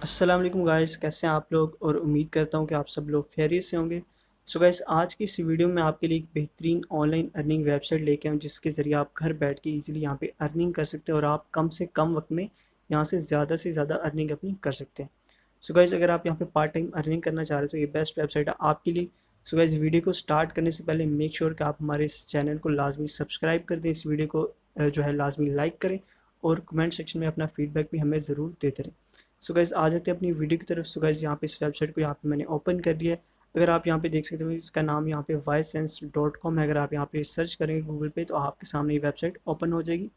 अस्सलाम वालेकुम गाइस, कैसे हैं आप लोग। और उम्मीद करता हूं कि आप सब लोग खैरियत से होंगे। सो गाइस, आज की इस वीडियो में आपके लिए एक बेहतरीन ऑनलाइन अर्निंग वेबसाइट लेके आऊँ जिसके ज़रिए आप घर बैठ के इजीली यहां पे अर्निंग कर सकते हैं और आप कम से कम वक्त में यहां से ज़्यादा अर्निंग अपनी कर सकते हैं। सो गाइस, अगर आप यहां पे पार्ट टाइम अर्निंग करना चाह रहे हो तो ये बेस्ट वेबसाइट है आपके लिए। सो गाइस, वीडियो को स्टार्ट करने से पहले मेक श्योर कि आप हमारे इस चैनल को लाजमी सब्सक्राइब कर दें, इस वीडियो को जो है लाजमी लाइक करें और कमेंट सेक्शन में अपना फीडबैक भी हमें ज़रूर देते रहें। सो गाइस, आ जाते हैं अपनी वीडियो की तरफ। सो गाइस, यहाँ पे इस वेबसाइट को यहाँ पे मैंने ओपन कर लिया है। अगर आप यहाँ पे देख सकते हो, इसका नाम यहाँ पे ysense.com है। अगर आप यहाँ पे सर्च करेंगे गूगल पे तो आपके सामने ये वेबसाइट ओपन हो जाएगी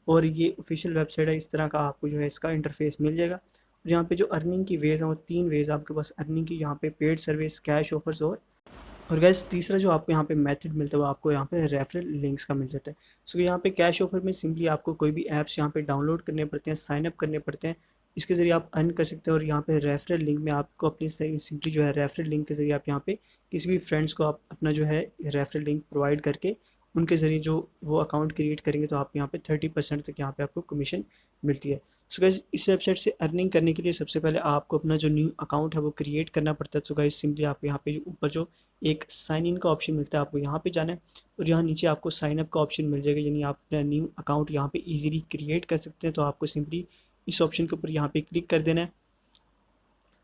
और ये ऑफिशियल वेबसाइट है। इस तरह का आपको जो है इसका इंटरफेस मिल जाएगा। और यहाँ पे जो अर्निंग की वेज हैं वो तीन वेज आपके पास अर्निंग की, यहाँ पे पेड सर्विस, कैश ऑफर्स और गैस तीसरा जो आपको यहाँ पे मेथड मिलता है वो आपको यहाँ पे रेफरल लिंक्स का मिल जाता है। सो यहाँ पे कैश ऑफर में सिंपली आपको कोई भी ऐप्स यहाँ पे डाउनलोड करने पड़ते हैं, साइन अप करने पड़ते हैं। इसके ज़रिए आप अर्न कर सकते हैं। और यहाँ पे रेफरल लिंक में आपको अपनी सिंपली जो है रेफरल लिंक के ज़रिए आप यहाँ पे किसी भी फ्रेंड्स को आप अपना जो है रेफरल लिंक प्रोवाइड करके उनके ज़रिए जो वो अकाउंट क्रिएट करेंगे तो आप यहाँ पे 30% तक यहाँ पे आपको कमीशन मिलती है। सो गाइस, इस वेबसाइट से अर्निंग करने के लिए सबसे पहले आपको अपना जो न्यू अकाउंट है वो क्रिएट करना पड़ता है। सो गाइस, सिंपली आप यहाँ पे ऊपर जो एक साइन इन का ऑप्शन मिलता है, आपको यहाँ पे जाना है और यहाँ नीचे आपको साइन अप का ऑप्शन मिल जाएगा, यानी आप अपना न्यू अकाउंट यहाँ पे इजीली क्रिएट कर सकते हैं। तो आपको सिंपली इस ऑप्शन के ऊपर यहाँ पे क्लिक कर देना है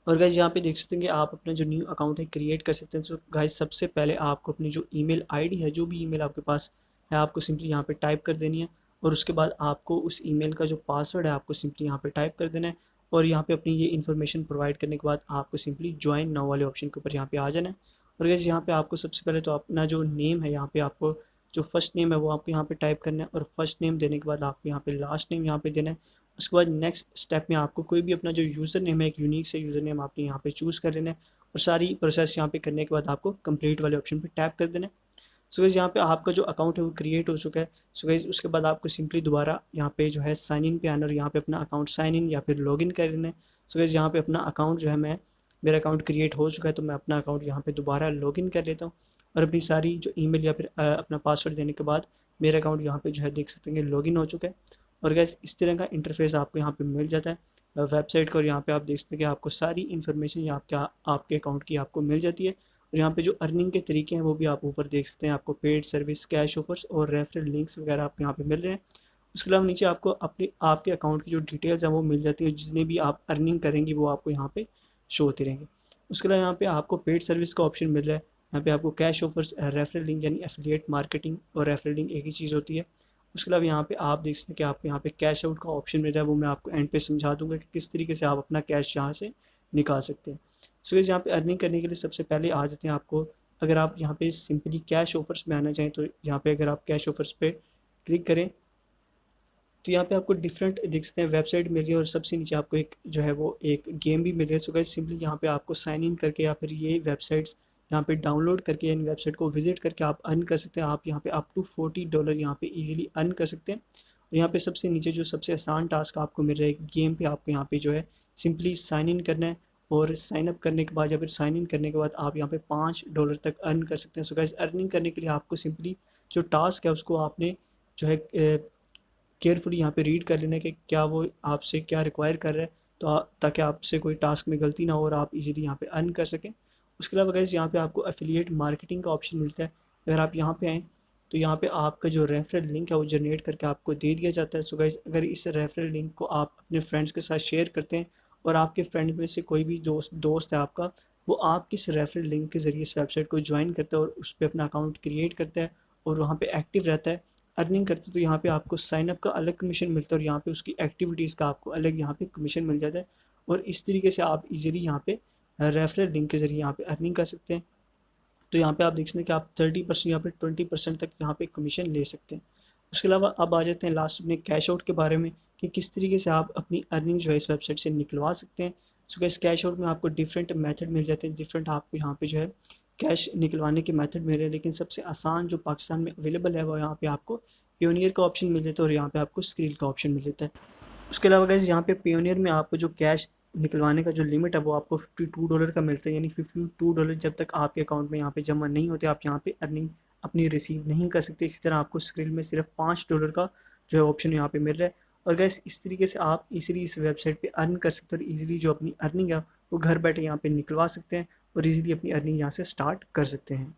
और गाइज यहाँ पे देख सकते हैं कि आप अपना जो न्यू अकाउंट है क्रिएट कर सकते हैं। तो गाइज सबसे पहले आपको अपनी जो ईमेल आईडी है, जो भी ईमेल आपके पास है, आपको सिंपली यहाँ पे टाइप कर देनी है और उसके बाद आपको उस ईमेल का जो पासवर्ड है आपको सिंपली यहाँ पे टाइप कर देना है। और यहाँ पे अपनी ये इन्फॉर्मेशन प्रोवाइड करने के बाद आपको सिंपली ज्वाइन नाउ वाले ऑप्शन के ऊपर यहाँ पे आ जाना है। और गाइज यहाँ पे आपको सबसे पहले तो अपना जो नेम है, यहाँ पे आपको जो फर्स्ट नेम है वो आपको यहाँ पे टाइप करना है और फर्स्ट नेम देने के बाद आपको यहाँ पे लास्ट नेम यहाँ पे देना है। उसके बाद नेक्स्ट स्टेप में आपको कोई भी अपना जो यूज़र नेम है, एक यूनिक से यूज़र नेम आपने यहाँ पे चूज़ कर लेना है और सारी प्रोसेस यहाँ पे करने के बाद आपको कंप्लीट वाले ऑप्शन पे टैप कर देना है। सो गाइस, यहाँ पे आपका जो अकाउंट है वो क्रिएट हो चुका है। सो गाइस, उसके बाद आपको सिंपली दोबारा यहाँ पे जो है साइन इन पे आना और यहाँ पे अपना अकाउंट साइन इन या फिर लॉग इन कर लेना है। सो गाइस, यहाँ पे अपना अकाउंट जो है मेरा अकाउंट क्रिएट हो चुका है तो मैं अपना अकाउंट यहाँ पे दोबारा लॉग इन कर लेता हूँ और अपनी सारी जो ईमेल या फिर अपना पासवर्ड देने के बाद मेरा अकाउंट यहाँ पे जो है देख सकते हैं लॉग इन हो चुका है। और गैस इस तरह का इंटरफेस आपको यहाँ पे मिल जाता है वेबसाइट का। और यहाँ पे आप देख सकते हैं कि आपको सारी इन्फॉर्मेशन यहाँ आपके अकाउंट की आपको मिल जाती है। और यहाँ पे जो अर्निंग के तरीके हैं वो भी आप ऊपर देख सकते हैं, आपको पेड सर्विस, कैश ऑफर्स और रेफरल लिंक्स वगैरह आपको यहाँ पे मिल रहे हैं। उसके अलावा नीचे आपको अपने आपके अकाउंट की जो डिटेल्स हैं वो मिल जाती है, जितने भी आप अर्निंग करेंगे वो आपको यहाँ पे शो होते रहेंगे। उसके अलावा यहाँ पे आपको पेड सर्विस का ऑप्शन मिल रहा है। यहाँ पे आपको कैश ऑफर्स, रेफरल लिंक यानी एफिलिएट मार्केटिंग और रेफरल लिंक एक ही चीज़ होती है। उसके अलावा यहाँ पे आप देख सकते हैं कि आपको यहाँ पे कैश आउट का ऑप्शन मिल रहा है, वो मैं आपको एंड पे समझा दूंगा कि किस तरीके से आप अपना कैश यहाँ से निकाल सकते हैं। सो यहाँ पे अर्निंग करने के लिए सबसे पहले आ जाते हैं आपको, अगर आप यहाँ पे सिंपली कैश ऑफर्स में आना चाहें तो यहाँ पे अगर आप कैश ऑफर्स पे क्लिक करें तो यहाँ पे आपको डिफरेंट दिख सकते हैं वेबसाइट मिल रही है और सबसे नीचे आपको एक जो है वो एक गेम भी मिल रही है। सो गाइस, सिंपली यहाँ पे आपको साइन इन करके या फिर ये वेबसाइट्स यहाँ पे डाउनलोड करके इन वेबसाइट को विजिट करके आप अर्न कर सकते हैं। आप यहाँ पे अप टू $40 यहाँ पे इजीली अर्न कर सकते हैं। और यहाँ पे सबसे नीचे जो सबसे आसान टास्क आपको मिल रहा है गेम पे, आपको यहाँ पे जो है सिंपली साइन इन करना है और साइन अप करने के बाद या फिर साइन इन करने के बाद आप यहाँ पे $5 तक अर्न कर सकते हैं। सो गाइस, अर्निंग करने के लिए आपको सिंपली जो टास्क है उसको आपने जो है केयरफुली यहाँ पे रीड कर लेना कि क्या वो आपसे क्या रिक्वायर कर रहा है, तो ताकि आपसे कोई टास्क में गलती ना हो और आप इजीली यहाँ पे अर्न कर सकें। उसके अलावा गाइस, यहाँ पे आपको एफिलिएट मार्केटिंग का ऑप्शन मिलता है। अगर आप यहाँ पे आएँ तो यहाँ पे आपका जो रेफरल लिंक है वो जनरेट करके आपको दे दिया जाता है। सो गाइस, अगर इस रेफरल लिंक को आप अपने फ्रेंड्स के साथ शेयर करते हैं और आपके फ्रेंड में से कोई भी दोस्त है आपका, वो आपकी इस रेफरल लिंक के ज़रिए इस वेबसाइट को ज्वाइन करता है और उस पर अपना अकाउंट क्रिएट करता है और वहाँ पे एक्टिव रहता है, अर्निंग करते, तो यहाँ पे आपको साइन अप का अलग कमीशन मिलता है और यहाँ पे उसकी एक्टिविटीज़ का आपको अलग यहाँ पे कमीशन मिल जाता है। और इस तरीके से आप इजीली यहाँ पे रेफरल लिंक के ज़रिए यहाँ पे अर्निंग कर सकते हैं। तो यहाँ पे आप देख सकते हैं कि आप 30% या फिर 20% तक यहाँ पे कमीशन ले सकते हैं। उसके अलावा अब आ जाते हैं लास्ट अपने कैश आउट के बारे में कि किस तरीके से आप अपनी अर्निंग जो है इस वेबसाइट से निकलवा सकते हैं। सो गैस, कैश आउट में आपको डिफरेंट मेथड मिल जाते हैं, डिफरेंट आपको यहाँ पे जो है कैश निकलवाने के मेथड मिल रहे हैं, लेकिन सबसे आसान जो पाकिस्तान में अवेलेबल है वो यहाँ पे आपको पियोनियर का ऑप्शन मिल जाता है और यहाँ पे आपको स्क्रील का ऑप्शन मिल जाता है। उसके अलावा गाइस, यहाँ पे पियोनियर में आपको जो कैश निकलवाने का जो लिमिट है वो आपको $52 का मिलता है, यानी $52 जब तक आपके अकाउंट में यहाँ पे जमा नहीं होते आप यहाँ पे अर्निंग अपनी रिसीव नहीं कर सकते। इसी तरह आपको स्क्रील में सिर्फ $5 का जो है ऑप्शन यहाँ पे मिल रहा है और गैस इस तरीके से आप इजीली इस वेबसाइट पे अर्न कर सकते हो और इजीली जो अपनी अर्निंग है वो घर बैठे यहाँ पे निकलवा सकते हैं और इजीली अपनी अर्निंग यहाँ से स्टार्ट कर सकते हैं।